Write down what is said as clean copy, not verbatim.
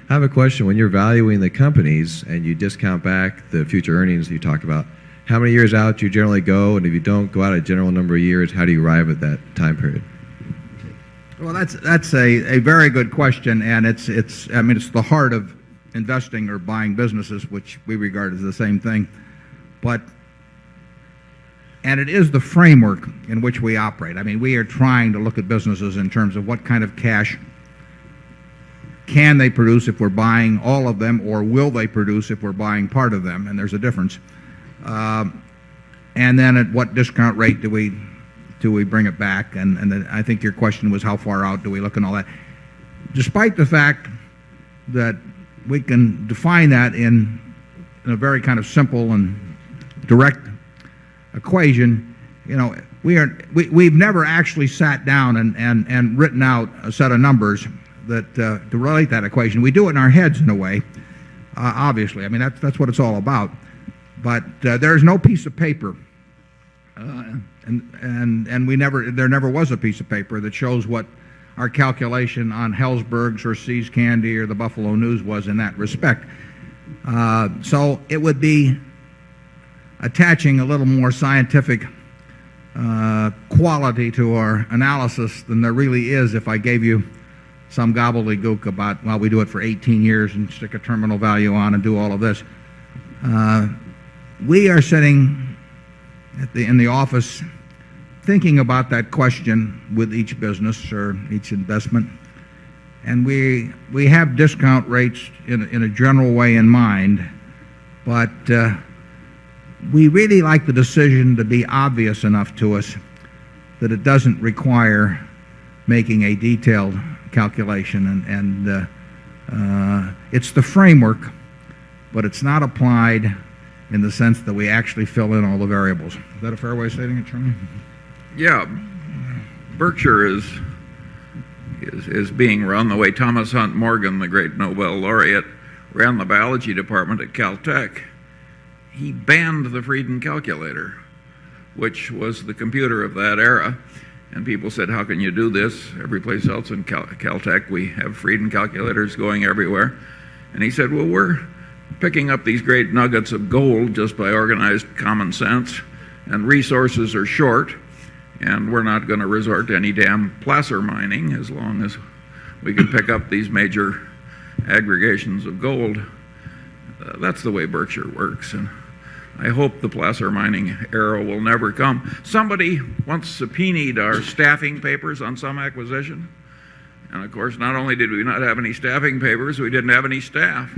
I have a question. When you're valuing the companies and you discount back the future earnings you talk about, how many years out do you generally go? And if you don't go out a general number of years, how do you arrive at that time period? Well, that's a very good question, and it's the heart of investing or buying businesses, which we regard as the same thing. And it is the framework in which we operate. I mean, we are trying to look at businesses in terms of what kind of cash can they produce if we're buying all of them, or will they produce if we're buying part of them, and there's a difference. And then at what discount rate do we bring it back? And then I think your question was how far out do we look and all that. Despite the fact that we can define that in a very kind of simple and direct equation, we've never actually sat down and written out a set of numbers that to relate that equation. We do it in our heads in a way, obviously. I mean, that's what it's all about. But there's no piece of paper, and there never was a piece of paper that shows what our calculation on Helzberg's or See's Candy or the Buffalo News was in that respect. So it would be attaching a little more scientific quality to our analysis than there really is if I gave you some gobbledygook about, well, we do it for 18 years and stick a terminal value on and do all of this. We are sitting in the office thinking about that question with each business or each investment, and we have discount rates in a general way in mind, but we really like the decision to be obvious enough to us that it doesn't require making a detailed calculation, and it's the framework, but it's not applied in the sense that we actually fill in all the variables. Is that a fair way of stating it, Charlie? Yeah. Berkshire is being run the way Thomas Hunt Morgan, the great Nobel laureate, ran the biology department at Caltech. He banned the Frieden calculator, which was the computer of that era. And people said, how can you do this? Every place else in Caltech, we have Frieden calculators going everywhere. And he said, well, we're picking up these great nuggets of gold just by organized common sense, and resources are short, and we're not going to resort to any damn placer mining as long as we can pick up these major aggregations of gold. That's the way Berkshire works, and I hope the placer mining era will never come. Somebody once subpoenaed our staffing papers on some acquisition, and of course, not only did we not have any staffing papers, we didn't have any staff.